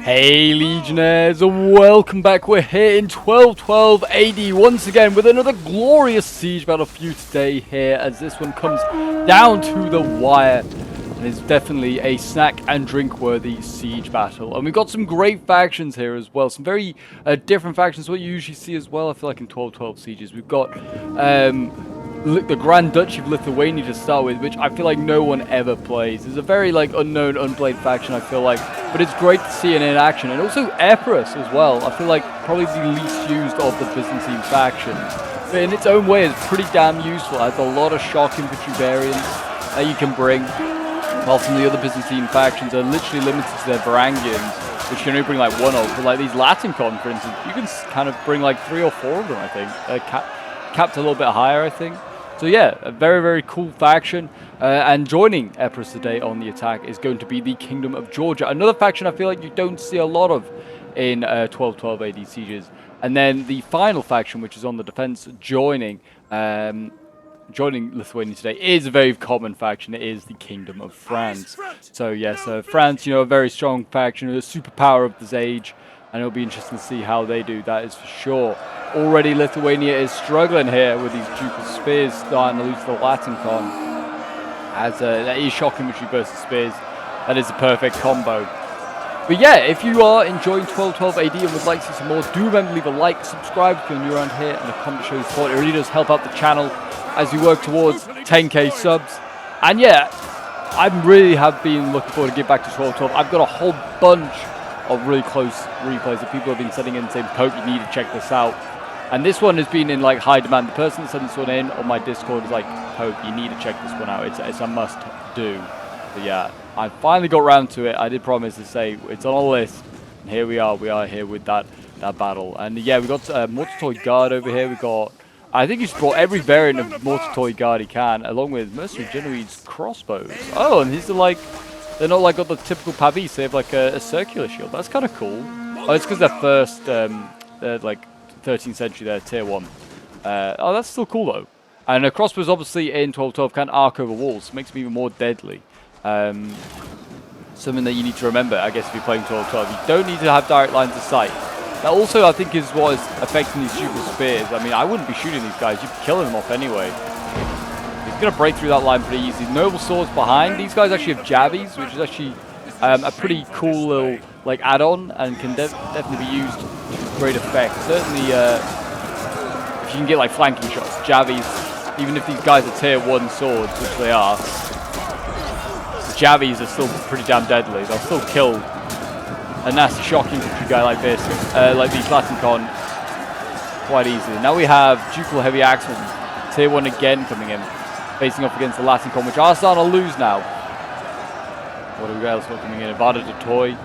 Hey Legionnaires, welcome back. We're here in 1212 AD once again with another glorious siege battle for you today here, as this one comes down to the wire and is definitely a snack and drink worthy siege battle. And we've got some great factions here as well, some very different factions to what you usually see as well. I feel like in 1212 sieges we've got the Grand Duchy of Lithuania to start with, which I feel like no one ever plays. It's a very unknown, unplayed faction, I feel like, but it's great to see it in action. And also Epirus as well. I feel like probably the least used of the Byzantine factions, but in its own way it's pretty damn useful. It has a lot of shock infantry variants that you can bring, while some of the other Byzantine factions are literally limited to their Varangians, which you can only bring like one of. But like these Latin Con, for instance, you can kind of bring like 3 or 4 of them, I think. Capped a little bit higher, I think. So yeah, a very, very cool faction. And joining Epirus today on the attack is going to be the Kingdom of Georgia. Another faction I feel like you don't see a lot of in 1212 AD sieges. And then the final faction, which is on the defense, joining Lithuania today, is a very common faction. It is the Kingdom of France. So yes, France, you know, a very strong faction, a superpower of this age. And it'll be interesting to see how they do, that is for sure. Already Lithuania is struggling here with these ducal spears, starting to lose to the Latin Con. As that is shock infantry versus spears. That is a perfect combo. But yeah, if you are enjoying 1212 AD and would like to see some more, do remember to leave a like, subscribe if you're new around here, and a comment to show your support. It really does help out the channel as we work towards 10k subs. And yeah, I really have been looking forward to get back to 1212. I've got a whole bunch of really close replays that people have been sending in saying, Pope, you need to check this out. And this one has been in like high demand. The person that sent this one in on my Discord is like, Pope, you need to check this one out. It's a must do. But yeah, I finally got around to it. I did promise to say it's on a list. And here we are. We are here with that battle. And yeah, we got Mortatory Guard over here. We got, I think he's brought every variant of Mortatory Guard he can, along with Mercenary Genoese crossbows. Oh, and these are like, they're not like got the typical pavis. They have like a circular shield. That's kind of cool. Oh, it's because they're first, they're like 13th century. They're tier 1. Oh, that's still cool though. And a crossbows obviously in 1212 can arc over walls. So it makes them even more deadly. Something that you need to remember, I guess, if you're playing 1212. You don't need to have direct lines of sight. That also, I think, is what is affecting these ducal spears. I mean, I wouldn't be shooting these guys. You'd be killing them off anyway. He's going to break through that line pretty easy. Noble swords behind. These guys actually have javies, which is actually a pretty cool little like add-on, and can definitely be used to great effect. Certainly, if you can get like flanking shots, javies. Even if these guys are tier 1 swords, which they are, the javies are still pretty damn deadly. They'll still kill a nasty shock infantry guy like this, like these Latin Con, quite easily. Now we have ducal heavy axemen, tier 1 again coming in, facing off against the Latin Con, which are starting to lose now. What do we else got coming in? Avada de Toy.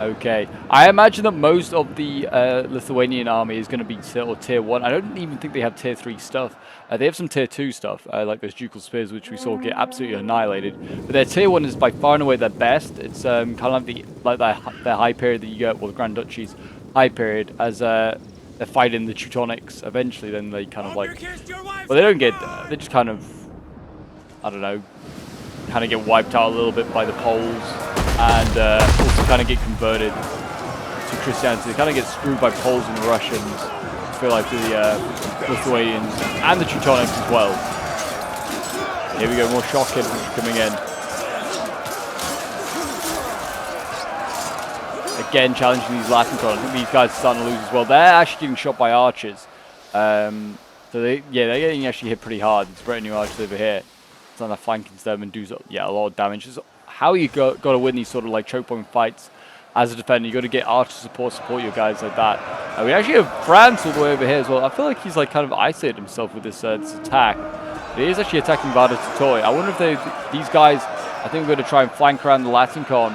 Okay. I imagine that most of the Lithuanian army is going to be tier 1. I don't even think they have tier 3 stuff. They have some tier 2 stuff, like those ducal spears, which we saw get absolutely annihilated. But their tier 1 is by far and away their best. It's kind of like their high period that you get, well, the Grand Duchy's high period, as they're fighting the Teutonics. Eventually, then they kind of like, well, they don't get, they just kind of, I don't know, kind of get wiped out a little bit by the Poles, and also kind of get converted to Christianity. They kind of get screwed by Poles and Russians, I feel like, to the Lithuanians and the Teutonics as well. Here we go, more shock infantry coming in. Again, challenging these Latin Con. I think these guys are starting to lose as well. They're actually getting shot by archers. So they're getting actually hit pretty hard. It's brand new archers over here. It's on the flanking them and do a lot of damage. It's how you got to win these sort of like choke point fights as a defender. You got to get archer support your guys like that. We actually have France all the way over here as well. I feel like he's like kind of isolated himself with this attack. But he is actually attacking Vada Toy. I wonder if these guys, I think we're going to try and flank around the Latin Con,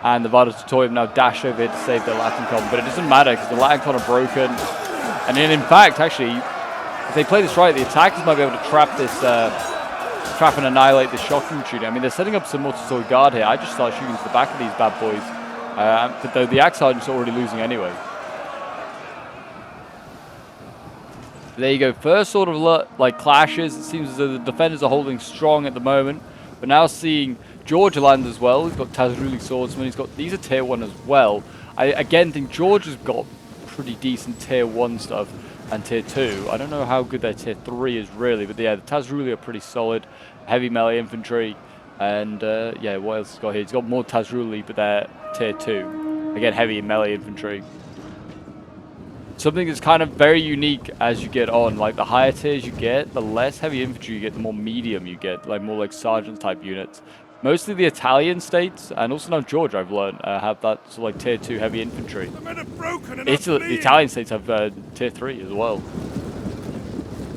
and the Vada Toy have now dashed over here to save the Latin Con. But it doesn't matter because the Latin Con are broken. And then in fact, actually, if they play this right, the attackers might be able to trap and annihilate this shock infantry. I mean, they're setting up some Mortatory Guard here. I just start shooting to the back of these bad boys. But though the Axe Sergeants are already losing anyway. There you go. First sort of like clashes. It seems as though the defenders are holding strong at the moment. But now seeing Georgia land as well. He's got Tazruli Swordsman. He's got, these are tier 1 as well. I again think Georgia's got pretty decent tier 1 stuff and tier 2. I don't know how good their tier 3 is really, but yeah, the Tazruli are pretty solid. Heavy melee infantry. And yeah, what else has got here? He's got more Tazruli, but they're tier 2. Again, heavy melee infantry. Something that's kind of very unique as you get on. Like the higher tiers you get, the less heavy infantry you get, the more medium you get. Like more like sergeant type units. Mostly the Italian states, and also now Georgia, I've learned, have that sort of like tier 2 heavy infantry. The Italian states have tier 3 as well.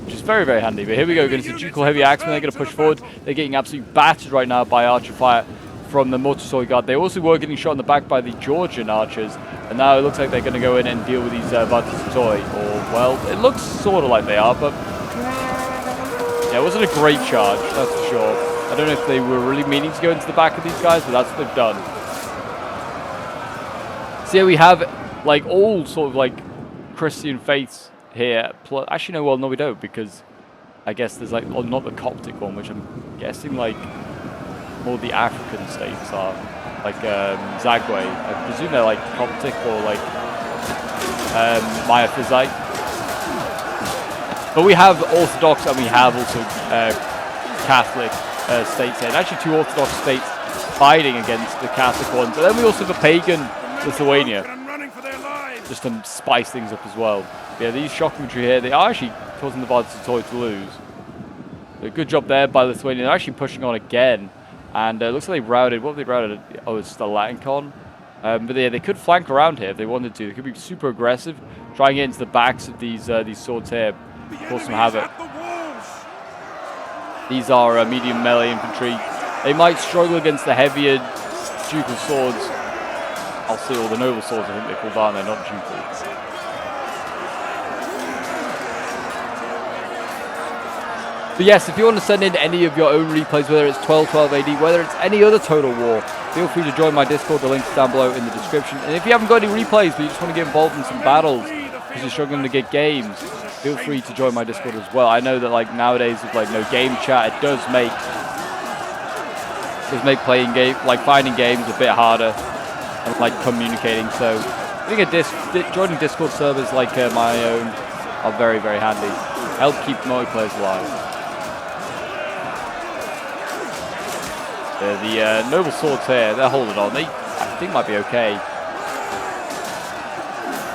Which is very, very handy. But here we go, going to Ducal Heavy Axemen. They're going to push forward. They're getting absolutely battered right now by archer fire from the Motorsoi Guard. They also were getting shot in the back by the Georgian archers. And now it looks like they're going to go in and deal with these Vartisotoi. Or, well, it looks sort of like they are, but yeah, it wasn't a great charge, that's for sure. I don't know if they were really meaning to go into the back of these guys, but that's what they've done. So yeah, we have like all sort of like Christian faiths here. Actually, no, well, no, we don't, because I guess there's like, well, not the Coptic one, which I'm guessing like more the African states are, like Zagwe. I presume they're like Coptic or like Miaphysite. But we have Orthodox and we have also Catholic states here. And actually 2 Orthodox states fighting against the Catholic ones. And then we also have a pagan Lithuania, just to spice things up as well. Yeah, these shock infantry here, they are actually causing the Vartisotoi to lose. A good job there by Lithuania. They're actually pushing on again. And it looks like they routed, what have they routed? Oh, it's the Latincon. But yeah, they could flank around here if they wanted to. They could be super aggressive, try and get into the backs of these swords here, cause some havoc. These are medium melee infantry. They might struggle against the heavier ducal swords. I'll see all the noble swords, I think they're called, aren't they? Not ducal. But yes, if you want to send in any of your own replays, whether it's 1212 AD, whether it's any other Total War, feel free to join my Discord. The link's down below in the description. And if you haven't got any replays, but you just want to get involved in some battles because you're struggling to get games, feel free to join my Discord as well. I know that like nowadays with like no game chat, it does make playing game, like finding games a bit harder and like communicating. So I think joining Discord servers like my own are very, very handy. Help keep multiplayers alive. The noble swords here, they're holding on. They, I think, might be okay.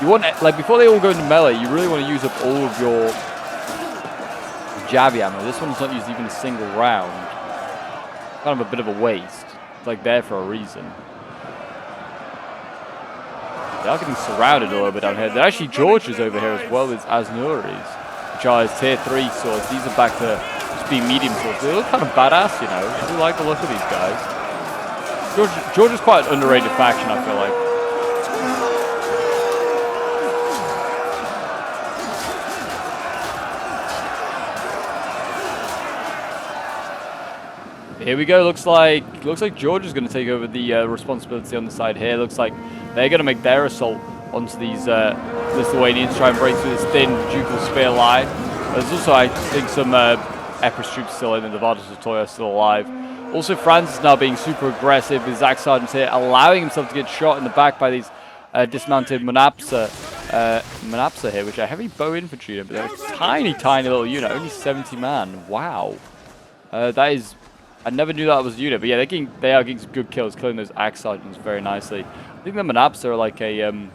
You want, like, before they all go into melee, you really want to use up all of your jabby ammo. This one's not used even a single round. Kind of a bit of a waste. It's like there for a reason. They are getting surrounded a little bit down here. They're actually Georgia's over here as well as Asnuris, which are his tier 3 swords. These are back to just being medium swords. They look kind of badass, you know. I do like the look of these guys. Georgia's quite an underrated faction, I feel like. Here we go. Looks like Georgia's going to take over the responsibility on the side here. Looks like they're going to make their assault onto these Lithuanians, try and break through this thin ducal spear line. There's also, I think, some Epirus troops still in, and the Vartisotoi are still alive. Also, France is now being super aggressive with Zach Sargent here, allowing himself to get shot in the back by these dismounted Monapsa here, which are heavy bow infantry unit, but they're a tiny, tiny little unit, only 70 man. Wow. That is... I never knew that was a unit, but yeah, they are getting some good kills, killing those axe sergeants very nicely. I think the Monapsa are like the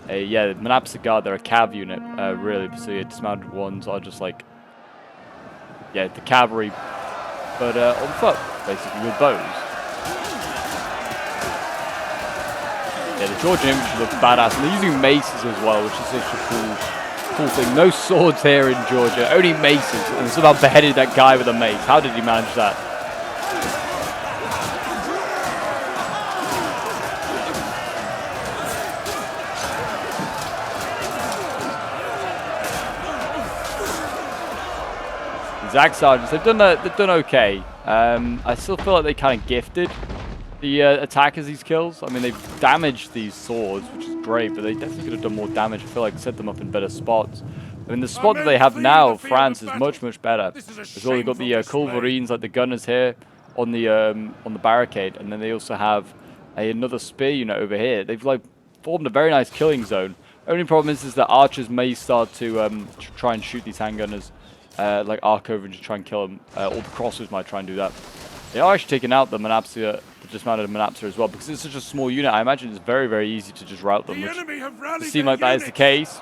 Monapsa Guard, they're a cav unit, really. So yeah, dismounted ones are just like, yeah, the cavalry, but on foot, basically, with bows. Yeah, the Georgian infantry looks badass, and they're using maces as well, which is such a cool thing. No swords here in Georgia, only maces, and somehow beheaded that guy with a mace. How did he manage that? Zag Sergeants, they've done okay. I still feel like they kind of gifted the attackers these kills. I mean, they've damaged these swords, which is great, but they definitely could have done more damage. I feel like set them up in better spots. I mean, the spot that they have now, France, is much, much better. As well, they've got the Culverines, like the gunners here. on the barricade, and then they also have another spear unit over here. They've like formed a very nice killing zone. Only problem is that archers may start to try and shoot these handgunners, like arc over and just try and kill them. Or the crossers might try and do that. They are actually taking out the Manapsa, the dismounted Manapsa as well, because it's such a small unit. I imagine it's very, very easy to just rout them, which does seem like that is the case.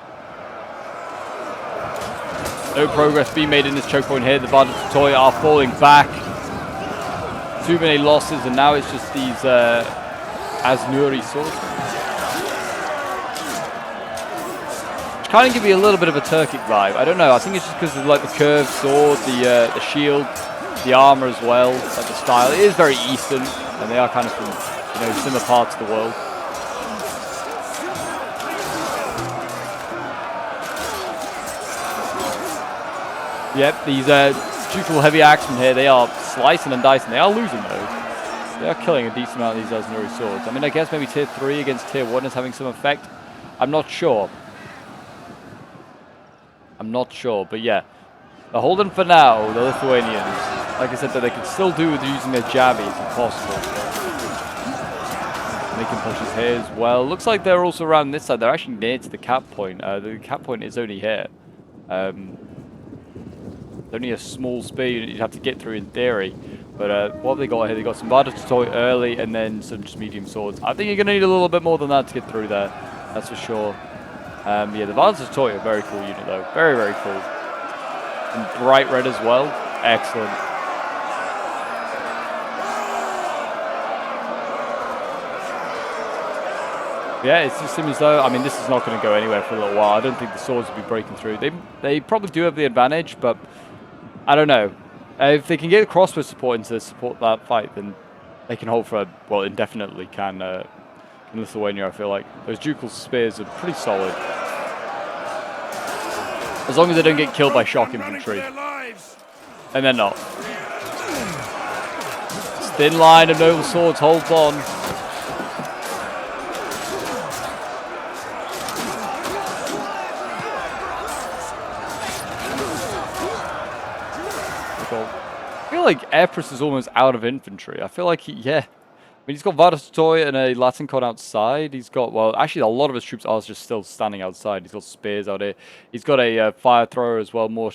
No progress being made in this choke point here. The Vada Toy are falling back. Too many losses, and now it's just these Asnuri swords. Which kind of give me a little bit of a Turkic vibe. I don't know. I think it's just because of like the curved sword, the shield, the armor as well, like the style. It is very Eastern, and they are kind of from, you know, similar parts of the world. Yep, these ducal heavy axemen here, they are slicing and dicing. They are losing though. They are killing a decent amount of these Asnuri swords. I mean, I guess maybe tier 3 against tier 1 is having some effect. I'm not sure. But yeah. They're holding for now, the Lithuanians. Like I said, that they can still do with using their jabbies if possible. Making pushes here as well. Looks like they're also around this side. They're actually near to the cap point. The cap point is only here. Only a small spear unit you'd have to get through in theory. But what have they got here? They got some Vada Toy early and then some just medium swords. I think you're going to need a little bit more than that to get through there. That's for sure. Yeah, the Vada Toy are a very cool unit though. Very, very cool. And bright red as well. Excellent. Yeah, it just seems as though, I mean, this is not going to go anywhere for a little while. I don't think the swords will be breaking through. They probably do have the advantage, but I don't know. If they can get crossbow support into support that fight, then they can hold for, well, indefinitely can Lithuania, I feel like. Those ducal spears are pretty solid. As long as they don't get killed by shock infantry. And they're not. This thin line of noble swords holds on. I feel like Epirus is almost out of infantry. I feel like yeah. I mean, he's got Vada Toy and a Latincon outside. He's got, well, actually a lot of his troops are just still standing outside. He's got spears out here. He's got a fire thrower as well, more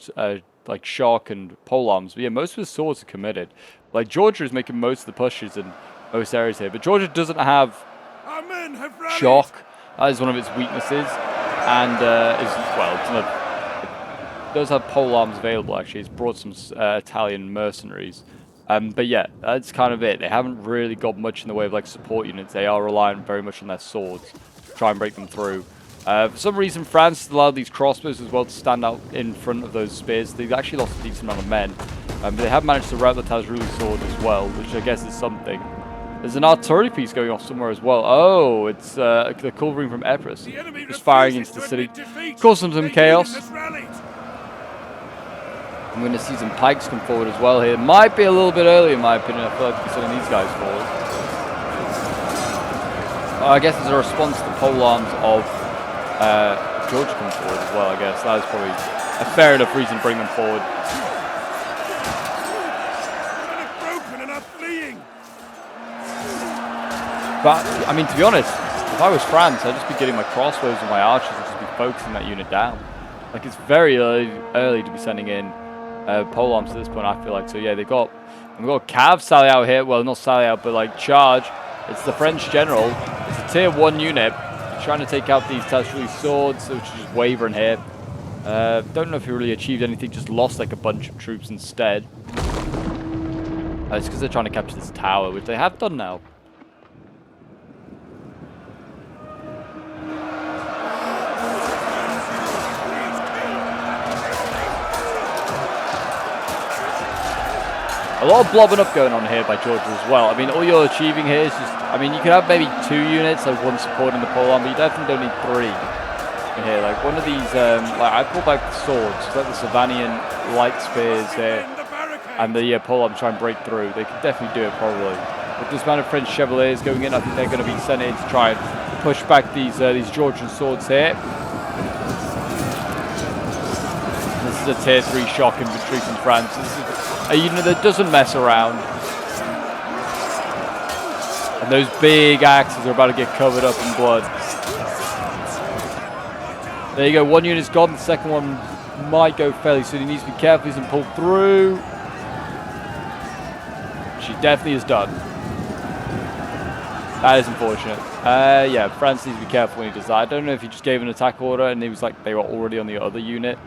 like shock and pole arms. But yeah, most of his swords are committed. Like Georgia is making most of the pushes in most areas here. But Georgia doesn't have shock. That is one of its weaknesses. And it does have pole arms available, actually. It's brought some Italian mercenaries. But yeah, that's kind of it. They haven't really got much in the way of like support units. They are relying very much on their swords to try and break them through. For some reason, France has allowed these crossbows as well to stand out in front of those spears. They've actually lost a decent amount of men. But they have managed to rout the Tazruli sword as well, which I guess is something. There's an artillery piece going off somewhere as well. Oh, it's the cavalry from Epirus. Just firing into the city. Causing some chaos. I'm going to see some pikes come forward as well here. Might be a little bit early in my opinion. I feel like we're sending these guys forward. I guess as a response to the pole arms of Georgia coming forward as well, I guess. That is probably a fair enough reason to bring them forward. But, I mean, to be honest, if I was France, I'd just be getting my crossbows and my archers and just be focusing that unit down. Like, it's very early to be sending in pole arms at this point, I feel like. So yeah, we've got Cav sally out here. Well, not sally out, but like charge. It's the French general. It's a tier 1 unit trying to take out these Tazruli swords, which is just wavering here. Don't know if he really achieved anything. Just lost like a bunch of troops instead. It's because they're trying to capture this tower, which they have done now. A lot of blobbing up going on here by Georgia as well. I mean, all you're achieving here is just, I mean, you could have maybe 2 units, like one supporting the pole arm, but you definitely don't need 3 in here. Like one of these, like I pull back the swords, like the Savanian light spears here, and the pole arm try and break through. They could definitely do it probably. With this amount of French chevaliers going in, I think they're going to be sent in to try and push back these Georgian swords here. This is a tier 3 shock infantry from France. This is a unit that doesn't mess around. And those big axes are about to get covered up in blood. There you go, one unit's gone, the second one might go fairly soon. He needs to be careful, he doesn't pull through. She definitely is done. That is unfortunate. Yeah, France needs to be careful when he does that. I don't know if he just gave an attack order and it was like they were already on the other unit,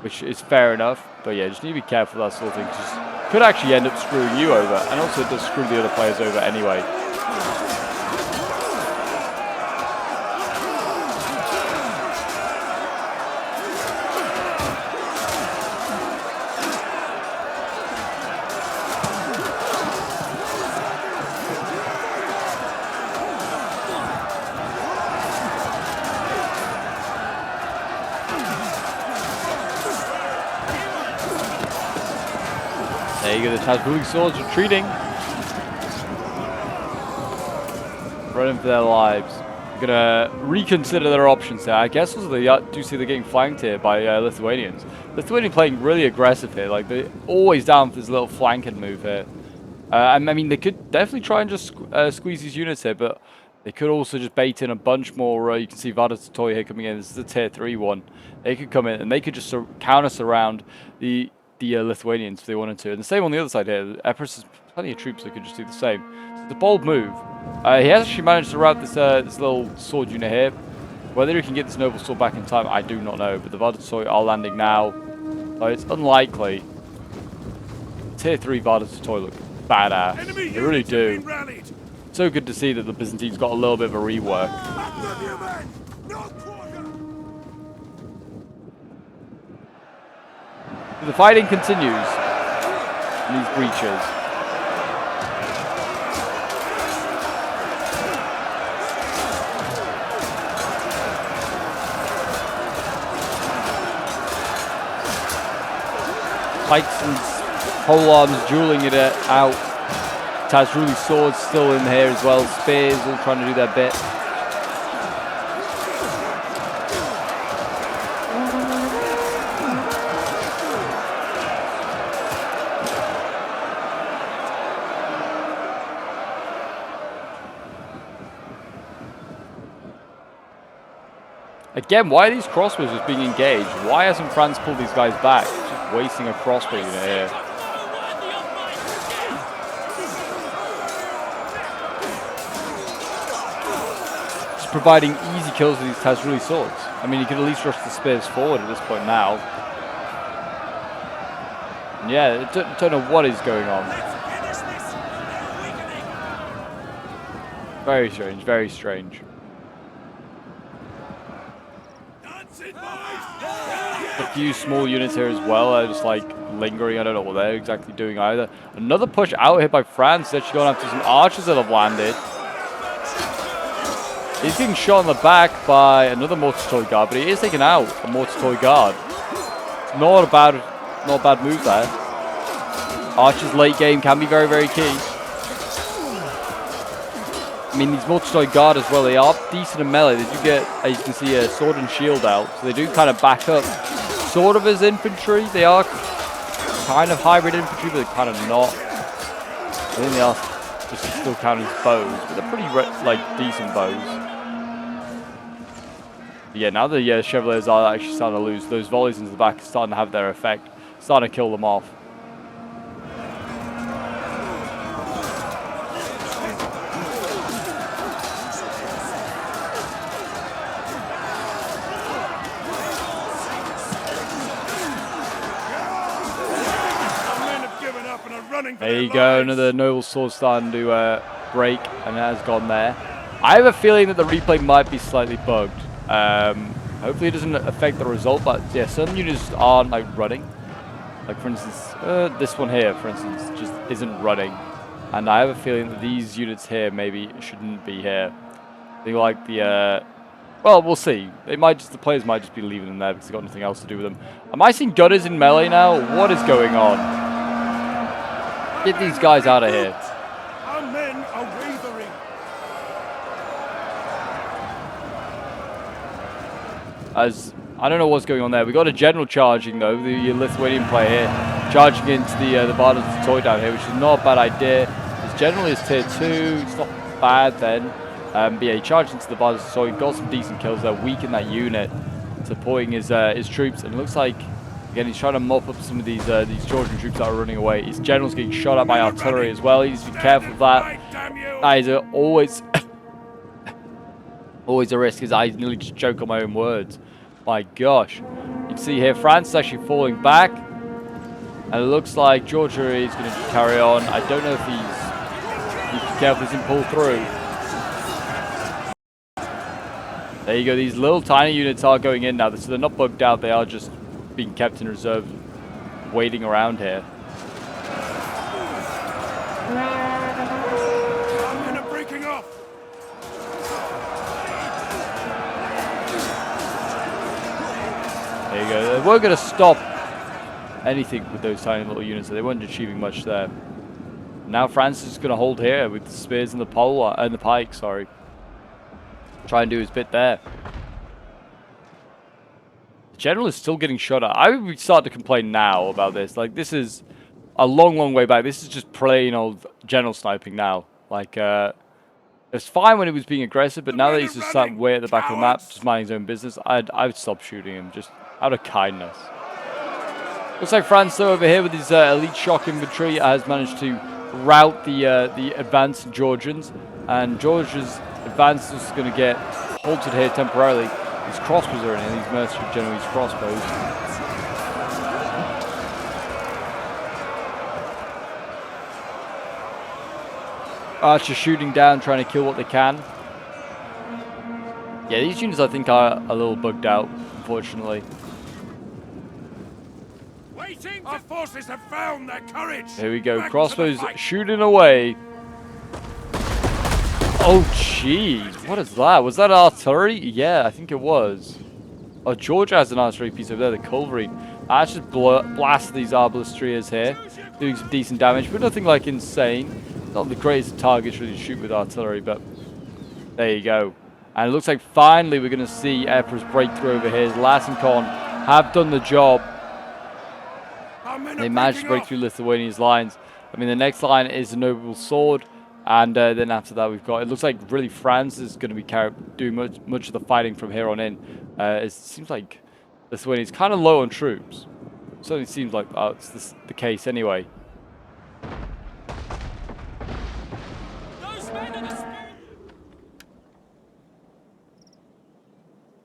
which is fair enough. But yeah, just need to be careful with that sort of thing. Just could actually end up screwing you over, and also it does screw the other players over anyway. There you go, the Tasbulik swords retreating. Running for their lives. They're gonna reconsider their options there. I guess also they do see they're getting flanked here by Lithuanians. Lithuania playing really aggressive here. Like, they're always down for this little flanking move here. I mean, they could definitely try and just squeeze these units here, but they could also just bait in a bunch more. You can see Vada Toy here coming in. This is the tier 3 one. They could come in and they could just counter surround the Lithuanians if they wanted to. And the same on the other side here. Epirus has plenty of troops that could just do the same. So it's a bold move. He has actually managed to route this this little sword unit here. Whether he can get this noble sword back in time, I do not know. But the Vada Toy are landing now. So it's unlikely. Tier 3 Vada Toy look badass. They really do. So good to see that the Byzantines got a little bit of a rework. The fighting continues in these breaches. Pikes and polearms dueling it out. Tasruli swords still in here as well. Spears all trying to do their bit. Again, why are these crossbows just being engaged? Why hasn't France pulled these guys back? Just wasting a crossbow unit here. Just providing easy kills with these Tasruli swords. I mean, you could at least rush the spears forward at this point now. And yeah, I don't know what is going on. Very strange, very strange. A few small units here as well are just like lingering. I don't know what they're exactly doing either. Another push out here by France. They're actually going after some archers that have landed. He's getting shot in the back by another mortar toy guard, but he is taking out a mortar toy guard. It's not a bad move there. Archers late game can be very, very key. I mean, these mortar toy guard as well, they are decent in melee. They do get, as you can see, a sword and shield out, so they do kind of back up sort of as infantry. They are kind of hybrid infantry, but they're kind of not. I think they are just still counting as bows, but they're pretty like decent bows. But yeah, now the Chevaliers are actually starting to lose. Those volleys into the back are starting to have their effect, starting to kill them off. There you go, another noble sword starting to break, and it has gone there. I have a feeling that the replay might be slightly bugged. Hopefully it doesn't affect the result, but yeah, some units aren't like running. Like for instance, this one here, for instance, just isn't running. And I have a feeling that these units here maybe shouldn't be here. They like the, well, we'll see. They might just, the players might just be leaving them there because they've got nothing else to do with them. Am I seeing gunners in melee now? What is going on? Get these guys out of here. Our men are wavering. As I don't know what's going on there. We got a general charging though. The Lithuanian player here charging into the Vada Toy down here, which is not a bad idea. This general is tier 2. It's not bad then. But yeah, he charged into the bars, so he got some decent kills there, weakened that unit, supporting his troops. And it looks like, again, he's trying to mop up some of these Georgian troops that are running away. His general's getting shot at by artillery as well. He needs to be careful of that. That is always, always a risk, because I nearly just choke on my own words. My gosh. You can see here, France is actually falling back. And it looks like Georgia is going to carry on. I don't know if he's careful, he doesn't pull through. There you go, these little tiny units are going in now, so they're not bugged out, they are just being kept in reserve, waiting around here. Breaking off. There you go, they weren't going to stop anything with those tiny little units, so they weren't achieving much there. Now France is going to hold here with the spears and the pole and the pike, sorry. Try and do his bit there. The general is still getting shot at. I would start to complain now about this. Like, this is a long, long way back. This is just plain old general sniping now. Like, it's fine when he was being aggressive, but now that he's just sat way at the back of the map, just minding his own business, I would stop shooting him, just out of kindness. Looks like France, though, over here with his elite shock infantry has managed to rout the advanced Georgians, and Georgia's advance is going to get halted here temporarily. These crossbows are in here, these mercenary generals' crossbows. Archers shooting down, trying to kill what they can. Yeah, these units I think are a little bugged out, unfortunately. Our forces have found their courage. Here we go, crossbows shooting away. Oh, jeez. What is that? Was that artillery? Yeah, I think it was. Oh, Georgia has an artillery piece over there, the cavalry. I just blast these arbalestriers here, doing some decent damage, but nothing like insane. Not the greatest targets really to shoot with artillery, but there you go. And it looks like finally we're going to see Emperor's breakthrough over here. Latin and Con have done the job. They managed to break through Lithuania's lines. I mean, the next line is a noble sword. And then after that, we've got, it looks like really France is going to be doing much of the fighting from here on in. It seems like Lithuania's kind of low on troops. Certainly seems like it's the case anyway.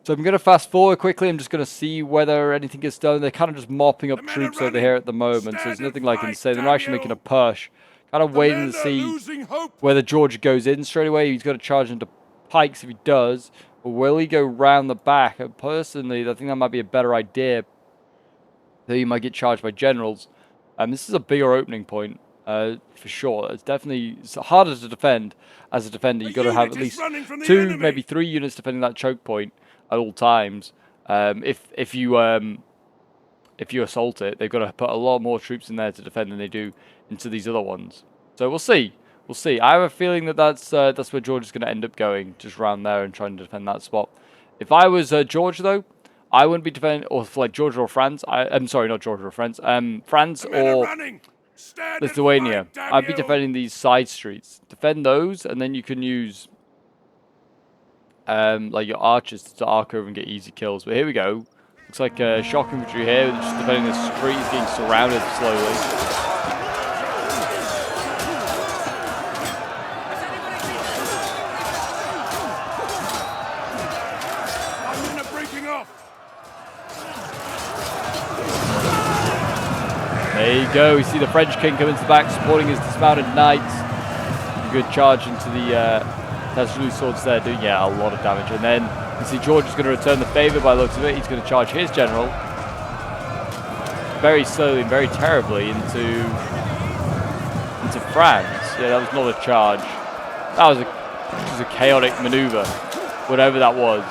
So I'm going to fast forward quickly. I'm just going to see whether anything gets done. They're kind of just mopping up troops over here at the moment. So there's nothing like insane. They're actually making a push. Kind of waiting to see whether Georgia goes in straight away. He's got to charge into pikes if he does. Or will he go round the back? And personally, I think that might be a better idea. Though you might get charged by generals. This is a bigger opening point, for sure. It's harder to defend as a defender. You've got to have at least 2, maybe 3 units defending that choke point at all times. If you assault it, they've got to put a lot more troops in there to defend than they do into these other ones. So we'll see. We'll see. I have a feeling that that's where Georgia's going to end up going, just around there and trying to defend that spot. If I was Georgia, though, I wouldn't be defending, or like Georgia or France. I'm sorry, not Georgia or France. France or Lithuania. I'd be defending these side streets. Defend those, and then you can use like your archers to arc over and get easy kills. But here we go. Looks like shock infantry here, just defending the street. He's getting surrounded slowly. There you go. We see the French king come into the back, supporting his dismounted knights. Good charge into the Tashloo swords there, doing a lot of damage. And then you see George is going to return the favor by the looks of it. He's going to charge his general very slowly and very terribly into France. Yeah, that was not a charge. That was a chaotic maneuver, whatever that was.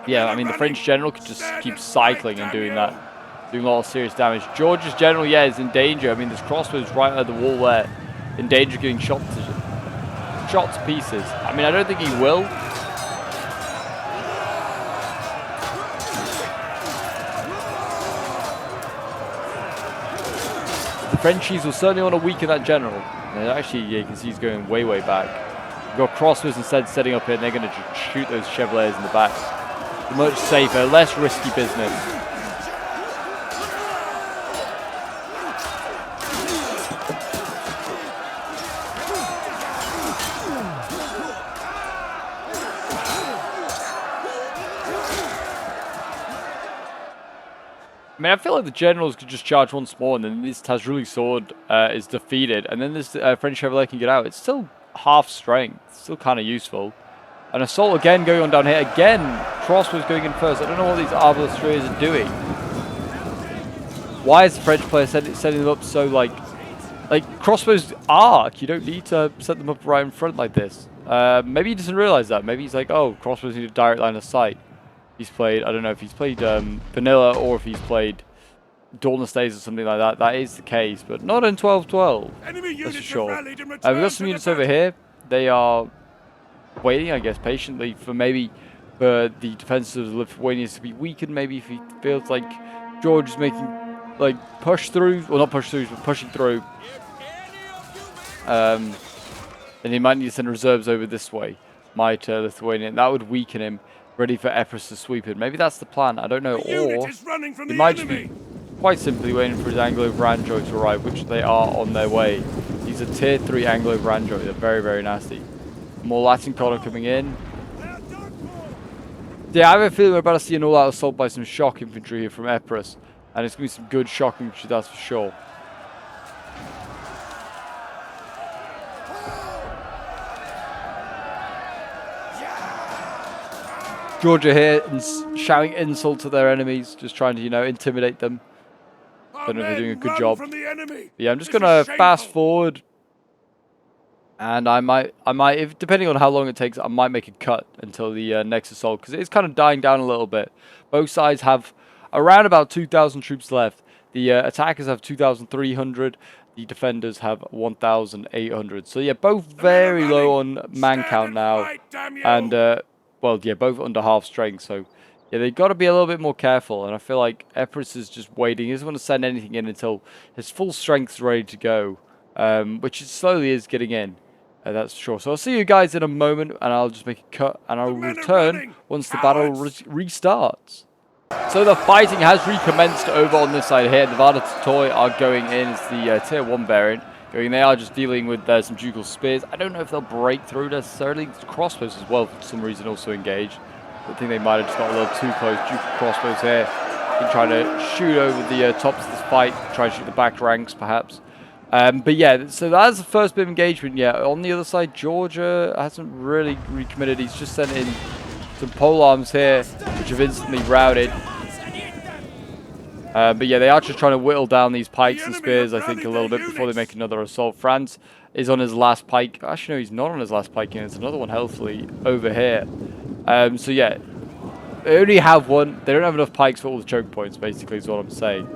Yeah, I mean, the French general could just keep cycling and doing that, doing a lot of serious damage. Georgia's general, is in danger. I mean, there's crossbows right at the wall there, in danger of getting shot to pieces. I mean, I don't think he will. The Frenchies will certainly want to weaken that general. And actually, yeah, you can see he's going way, way back. We've got crossbows instead setting up here, and they're going to shoot those Chevaliers in the back. Much safer, less risky business. I mean, I feel like the generals could just charge once more, and then this Tazruli sword is defeated, and then this French Chevalier can get out. It's still half strength, still kind of useful. An assault again going on down here. Again, crossbows going in first. I don't know what these arbalesters are doing. Why is the French player setting them up so like crossbows arc? You don't need to set them up right in front like this. Maybe he doesn't realize that. Maybe he's like, oh, crossbows need a direct line of sight. He's played, I don't know if he's played Vanilla or if he's played Dawn of Stays or something like that. That is the case, but not in 12-12. That's for sure. We've got some units over here. They are waiting, I guess, patiently for maybe for the defenses of the Lithuanians to be weakened. Maybe if he feels like George is making, like, push through, well, not push through, but pushing through. Then he might need to send reserves over this way. Might Lithuanian. That would weaken him. Ready for Epirus to sweep it. Maybe that's the plan. I don't know. Or he might just be quite simply waiting for his Anglo-Varangioi to arrive, which they are on their way. He's a tier 3 Anglo-Varangioi. They're very, very nasty. More Latin color coming in. Yeah, I have a feeling we're about to see an all-out assault by some shock infantry here from Epirus. And it's going to be some good shock infantry, that's for sure. Georgia here shouting insults at their enemies, just trying to, you know, intimidate them. Don't know if they're doing a good job. But yeah, I'm just gonna fast forward, and I might, if depending on how long it takes, I might make a cut until the next assault because it's kind of dying down a little bit. Both sides have around about 2,000 troops left. The attackers have 2,300. The defenders have 1,800. So yeah, both very low on man count now, and well, yeah, both under half strength, so yeah, they've got to be a little bit more careful, and I feel like Epirus is just waiting. He doesn't want to send anything in until his full strength is ready to go, which it slowly is getting in, that's for sure. So I'll see you guys in a moment, and I'll just make a cut, and I'll return once the battle restarts. So the fighting has recommenced over on this side here. Nevada Toy are going in as the tier 1 variant. They are just dealing with some ducal spears. I don't know if they'll break through necessarily. Crossbows as well, for some reason, also engaged. I think they might have just got a little too close. Ducal crossbows here. Been trying to shoot over the tops of this fight. Try to shoot the back ranks, perhaps. But yeah, so that's the first bit of engagement. Yeah, on the other side, Georgia hasn't really recommitted. He's just sent in some pole arms here, which have instantly routed. But yeah, they are just trying to whittle down these pikes and spears, I think, a little bit before they make another assault. France is on his last pike. Actually, no, he's not on his last pike. There's another one healthily over here. So yeah, they only have one. They don't have enough pikes for all the choke points, basically, is what I'm saying.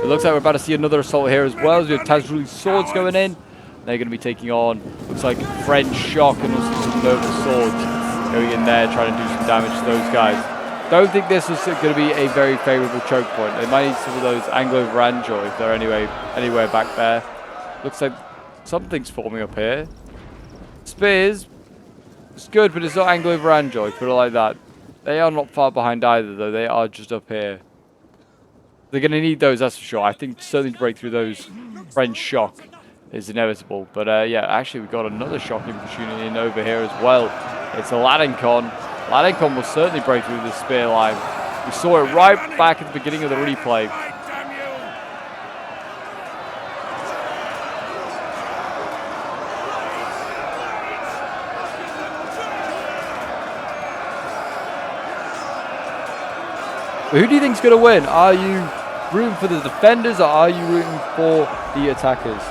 It looks like we're about to see another assault here as well. We have Tazruli's swords going in. They're going to be taking on, looks like, French shock and also some Nova swords going in there, trying to do some damage to those guys. Don't think this is going to be a very favourable choke point. They might need some of those Anglo-Varangioi if they're anywhere back there. Looks like something's forming up here. Spears. It's good, but it's not Anglo-Varangioi, put it like that. They are not far behind either, though. They are just up here. They're going to need those, that's for sure. I think certainly to break through those French shock is inevitable. But yeah, actually we've got another shock infantry in over here as well. It's a Ladincon. Ladincon will certainly break through this spear line. We saw it right back at the beginning of the replay. But who do you think is going to win? Are you rooting for the defenders or are you rooting for the attackers?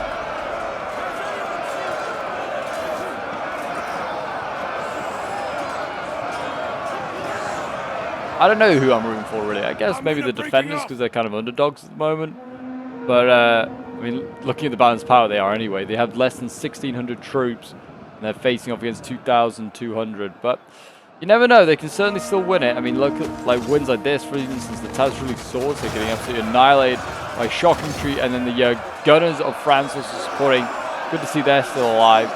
I don't know who I'm rooting for, really. I guess maybe the defenders because they're kind of underdogs at the moment. But, I mean, looking at the balanced power they are anyway. They have less than 1,600 troops, and they're facing off against 2,200. But You never know, they can certainly still win it. I mean, look at like wins like this, for instance, the Tazruli swords are getting absolutely annihilated by shock infantry, and then the gunners of France also supporting. Good to see they're still alive.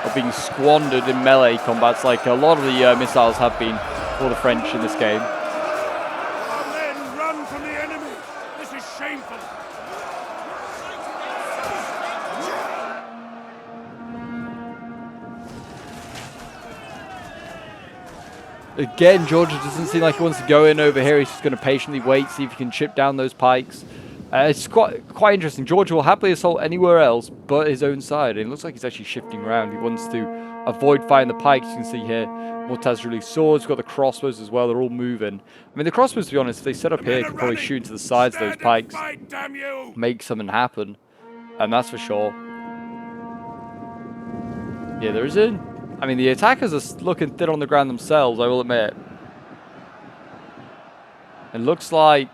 Or being squandered in melee combats, like a lot of the missiles have been for the French in this game. Our men run from the enemy. This is shameful. Again, Georgia doesn't seem like he wants to go in over here. He's just going to patiently wait, see if he can chip down those pikes. It's quite interesting. Georgia will happily assault anywhere else but his own side. And it looks like he's actually shifting around. He wants to avoid firing the pikes. You can see here, more Tazruli swords. We've got the crossbows as well. They're all moving. I mean, the crossbows, to be honest, if they set up here, can probably shoot into the sides of those pikes. Make something happen. And that's for sure. Yeah, there isn't. I mean, the attackers are looking thin on the ground themselves, I will admit. It looks like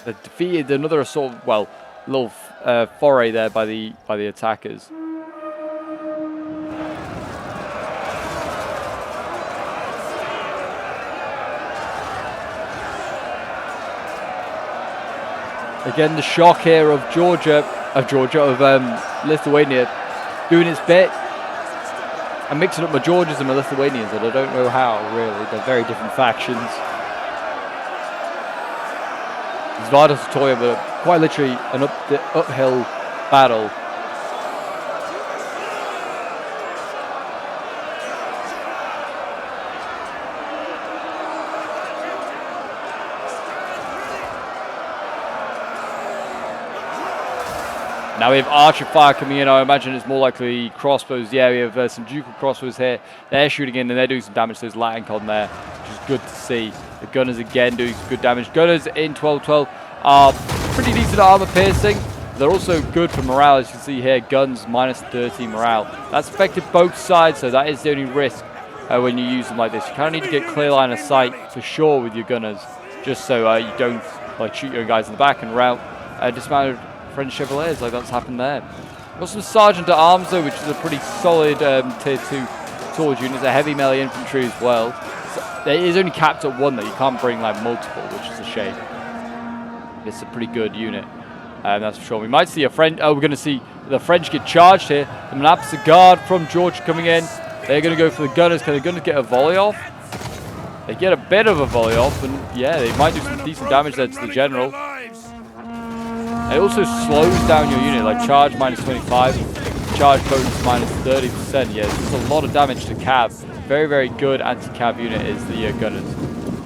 they defeated another assault, well, little foray there by the attackers. Again, the shock here of Lithuania doing its bit. I'm mixing up my Georgians and my Lithuanians, and I don't know how, really. They're very different factions. Zvada Satoya, but quite literally an uphill battle. Now we have archer fire coming in. I imagine it's more likely crossbows. Yeah, we have some ducal crossbows here. They're shooting in and they're doing some damage to those Latin there, which is good to see. The gunners again doing some good damage. Gunners in 1212 are pretty decent armor piercing. They're also good for morale, as you can see here. Guns minus 30 morale. That's affected both sides, so that is the only risk when you use them like this. You kind of need to get clear line of sight for sure with your gunners, just so you don't like shoot your guys in the back and rout dismounted French Chevaliers like that's happened there. Got some Sergeant at Arms though, which is a pretty solid tier 2 sword unit. It's a heavy melee infantry as well. So it is only capped at 1 though. You can't bring like multiple, which is a shame. It's a pretty good unit, that's for sure. We might see a French. Oh, we're going to see the French get charged here. The Manapsa Guard from Georgia coming in. They're going to go for the gunners. Can the gunners get a volley off? They get a bit of a volley off, and yeah, they might do some decent damage there to the general. It also slows down your unit, like charge minus 25, charge bonus minus 30%. Yeah, it's a lot of damage to cav. Very, very good anti-cav unit is the gunners.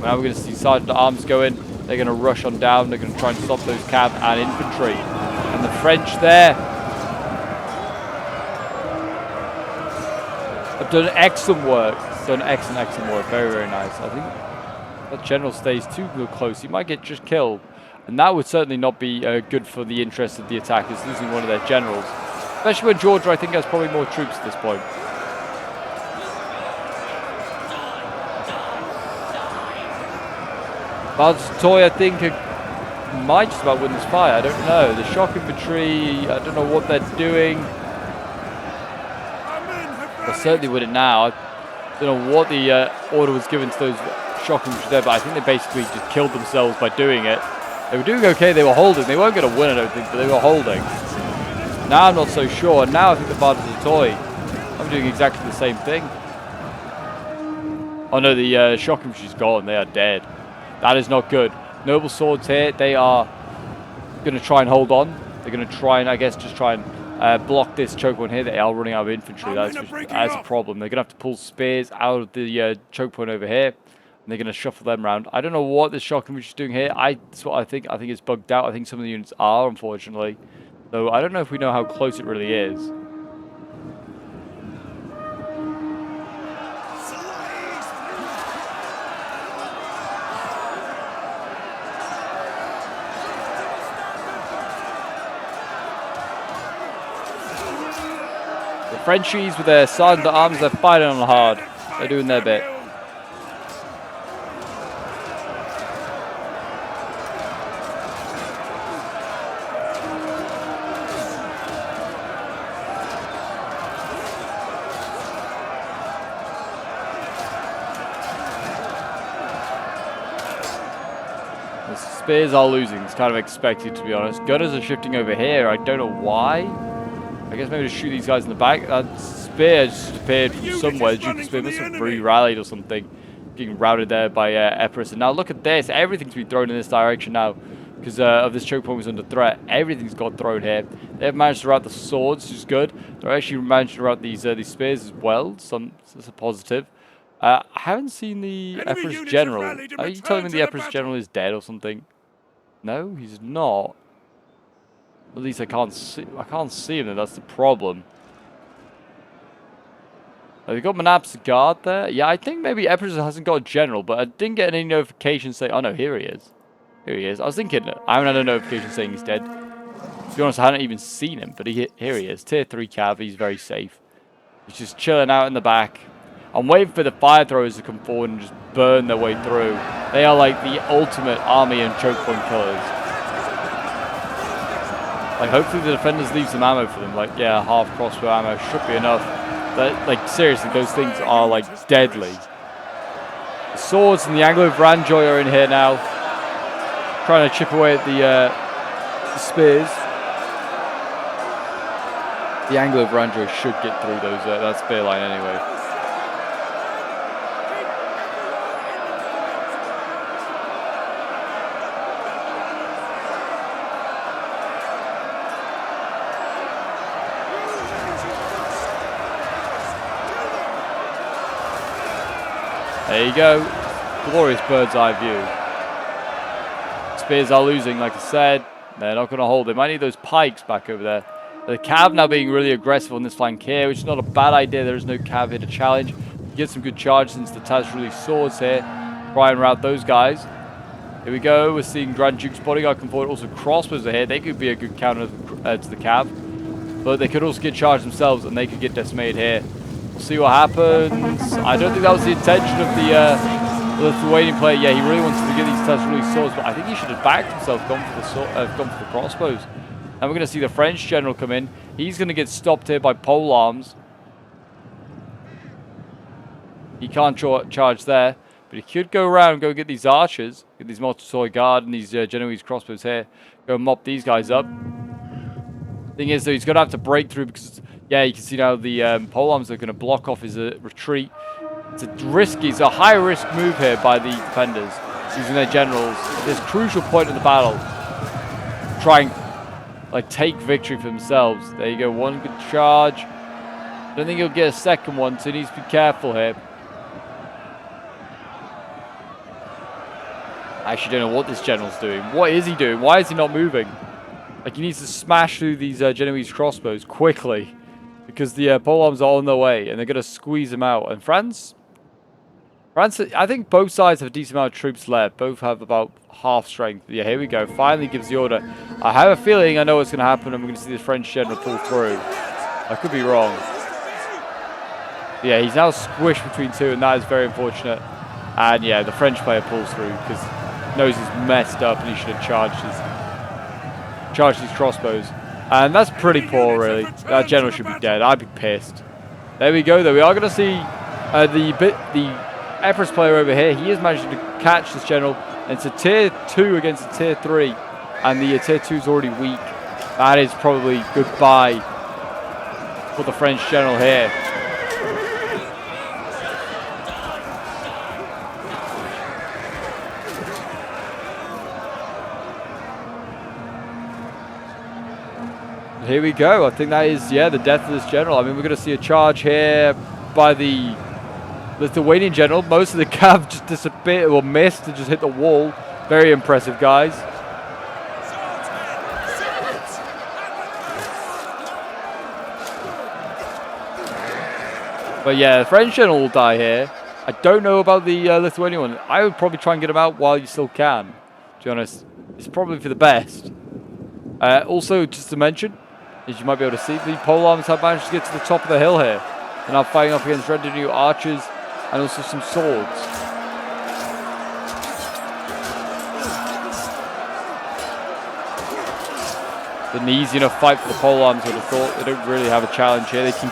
Now we're going to see Sergeant at Arms go in. They're going to rush on down. They're going to try and stop those cav and infantry. And the French there have done excellent work. Done excellent work. Very, very nice. I think that general stays too close. He might get just killed. And that would certainly not be good for the interest of the attackers, losing one of their generals. Especially when Georgia, I think, has probably more troops at this point. Valstoy, I think, might just about win this fight. I don't know. The shock infantry, I don't know what they're doing. They'll certainly win it now. I don't know what the order was given to those shock infantry there, but I think they basically just killed themselves by doing it. They were doing okay, they were holding. They weren't going to win, I don't think, but they were holding. Now I'm not so sure. And now I think the Vardas of Toy are doing exactly the same thing. Oh no, the shock infantry's gone. They are dead. That is not good. Noble swords here. They are going to try and hold on. They're going to try and, I guess, just try and block this choke point here. They are running out of infantry. That's a problem. They're going to have to pull spears out of the choke point over here. They're going to shuffle them around. I don't know what this shock infantry is doing here. That's what I think. I think it's bugged out. I think some of the units are, unfortunately. So I don't know if we know how close it really is. The Frenchies with their sergeant at arms, they're fighting on hard. They're doing their bit. Spears are losing. It's kind of expected, to be honest. Gunners are shifting over here. I don't know why. I guess maybe to shoot these guys in the back. That spear just appeared from somewhere. Duke Spear must have re-rallied or something. Getting routed there by Epirus. And now look at this. Everything's been thrown in this direction now. Because of this choke point was under threat. Everything's got thrown here. They've managed to route the swords, which is good. They're actually managed to route these spears as well. So that's a positive. I haven't seen the Epirus General. Are you telling me the Epirus General is dead or something? No, he's not. At least I can't see him. That's the problem. They've got Manap's guard there. Yeah, I think maybe Epirus hasn't got a general, but I didn't get any notification saying. Oh no, here he is. Here he is. I was thinking I haven't had a notification saying he's dead. To be honest, I hadn't even seen him, but here he is. Tier 3 cav. He's very safe. He's just chilling out in the back. I'm waiting for the fire throwers to come forward and just burn their way through. They are like the ultimate army and choke point killers. Like, hopefully the defenders leave some ammo for them. Like, yeah, half crossbow ammo should be enough. But, like, seriously, those things are, like, deadly. The swords and the Anglo-Vranjoy are in here now. Trying to chip away at the spears. The Anglo-Vranjoy should get through those that spear line anyway. There you go. Glorious bird's eye view. Spears are losing, like I said. They're not going to hold. They might need those pikes back over there. The cav now being really aggressive on this flank here, which is not a bad idea. There is no cav here to challenge. Get some good charge since the Taz released swords here. Try and route those guys. Here we go. We're seeing Grand Duke's bodyguard come forward. Also, crossbows are here. They could be a good counter to the cav. But they could also get charged themselves, and they could get decimated here. We'll see what happens. I don't think that was the intention of the Lithuanian player. Yeah, he really wanted to get these Taz released swords, but I think he should have backed himself, gone for the crossbows. And we're going to see the French general come in. He's going to get stopped here by pole arms. He can't charge there. But he could go around and go get these archers. Get these Montesoy guard and these Genoese crossbows here. Go mop these guys up. Thing is, though, he's going to have to break through because, yeah, you can see now the pole arms are going to block off his retreat. It's a high-risk move here by the defenders. Using their generals. This crucial point in the battle. Trying like take victory for themselves. There you go, one good charge. Don't think he'll get a second one, so he needs to be careful here. I actually don't know what this general's doing. What is he doing? Why is he not moving? Like, he needs to smash through these Genoese crossbows quickly because the polearms are on their way and they're going to squeeze them out. And France, I think both sides have a decent amount of troops left. Both have about half strength. Yeah, here we go. Finally gives the order. I have a feeling I know what's going to happen and we're going to see the French general pull through. I could be wrong. Yeah, he's now squished between two and that is very unfortunate. And yeah, the French player pulls through because he knows he's messed up and he should have charged his crossbows. And that's pretty poor, really. That general should be dead. I'd be pissed. There we go, though. We are going to see the Epirus player over here. He has managed to catch this general. And it's a tier 2 against a tier 3. And the tier 2 is already weak. That is probably goodbye for the French general here. Here we go. I think that is, yeah, the death of this general. I mean, we're going to see a charge here by the Lithuanian general. Most of the cav just disappeared or missed and just hit the wall. Very impressive, guys. But yeah, the French general will die here. I don't know about the Lithuanian one. I would probably try and get him out while you still can. To be honest, it's probably for the best. Also, just to mention, as you might be able to see, the polearms have managed to get to the top of the hill here. They're now fighting up against Red New archers and also some swords. An easy enough fight for the polearms, I would have thought. They don't really have a challenge here. They can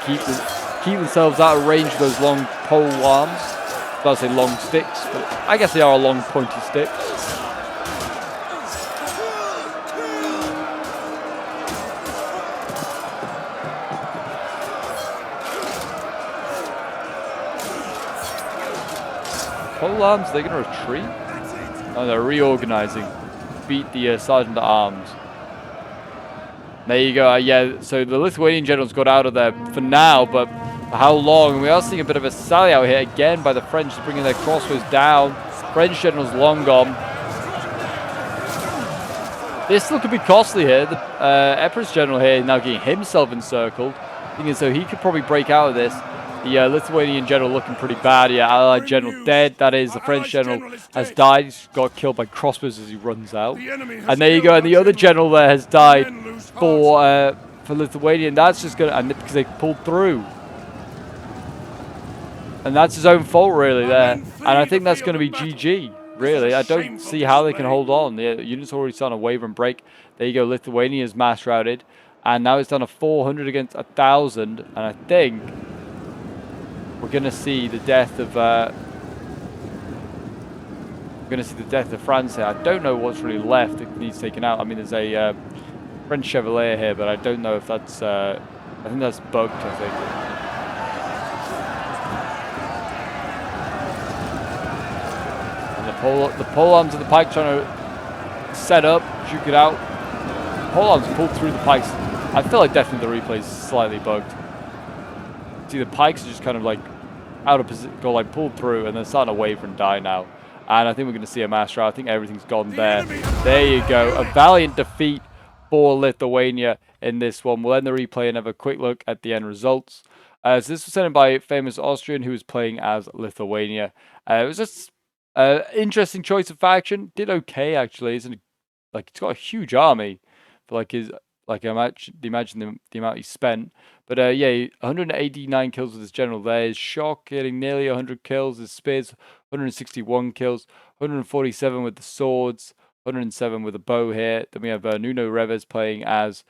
keep themselves out of range of those long pole arms. I was about to say long sticks, but I guess they are a long pointy stick. pole arms, they're going to retreat? Oh, they're reorganizing. Beat the Sergeant at Arms. There you go. Yeah, so the Lithuanian generals got out of there for now, but for how long? And we are seeing a bit of a sally out here again by the French, bringing their crossbows down. French generals long gone. This still could be costly here. The Emperor's general here now getting himself encircled, thinking so he could probably break out of this. The Lithuanian general looking pretty bad. Yeah, Allied general dead. That is, the French general has died. He's got killed by crossbows as he runs out. And there you go. And the other general there has died for Lithuania. And that's just gonna, and because they pulled through. And that's his own fault, really, there. And I think that's going to be GG. Really, I don't see how they can hold on. The unit's already starting to waver and break. There you go. Lithuania's mass routed, and now it's down to 400 against 1,000. And I think we're going to see the death of. We're going to see the death of France here. I don't know what's really left that needs taken out. I mean, there's a French Chevalier here, but I don't know if that's. I think that's bugged. I think. The pole arms of the pike trying to set up, juke it out. Pole arms pulled through the pikes. I feel like definitely the replay is slightly bugged. See, the pikes are just kind of like out of position, go like pulled through, and they're starting to waver and die now. And I think we're going to see a mass rout. I think everything's gone there. There you go. A valiant defeat for Lithuania in this one. We'll end the replay and have a quick look at the end results. So this was sent in by a famous Austrian who was playing as Lithuania. It was just interesting choice of faction. Did okay actually. Isn't like it's got a huge army for like his imagine the amount he spent. But yeah, 189 kills with his general there. His shock getting nearly 100 kills. His spears 161 kills. 147 with the swords. 107 with the bow here. Then we have Nuno Reves playing as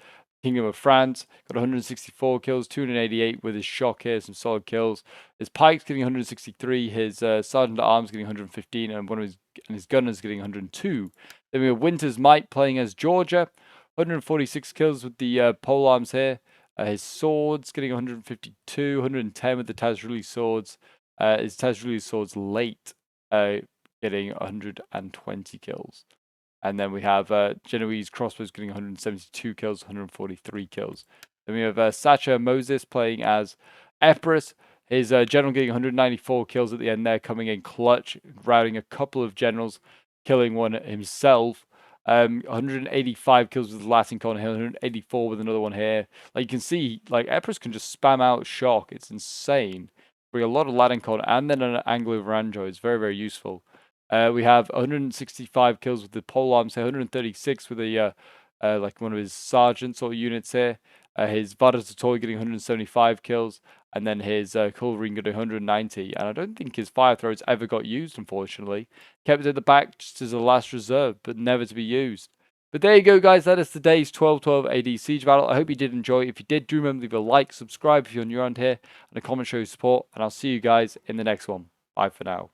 Kingdom of France, got 164 kills, 288 with his shock here, some solid kills. His pikes getting 163, his sergeant at arms getting 115, and his gunners getting 102. Then we have Winter's Might playing as Georgia, 146 kills with the pole arms here. His swords getting 152, 110 with the Tazruli swords. His Tazruli swords late getting 120 kills. And then we have Genoese crossbows getting 172 kills, 143 kills. Then we have Sacha Moses playing as Epirus. His general getting 194 kills at the end there, coming in clutch, routing a couple of generals, killing one himself. 185 kills with the Latin Con here, 184 with another one here. Like you can see, like Epirus can just spam out shock. It's insane. Bring a lot of Latin Con and then an Anglo-Varanjo. It's very, very useful. We have 165 kills with the pole arms here, 136 with the like one of his sergeants or units here. His Vada Totoi getting 175 kills, and then his cavalry getting 190. And I don't think his fire throws ever got used, unfortunately. Kept it at the back just as a last reserve, but never to be used. But there you go, guys. That is today's 1212 AD Siege Battle. I hope you did enjoy. If you did, do remember to leave a like, subscribe if you're new around here, and a comment show your support. And I'll see you guys in the next one. Bye for now.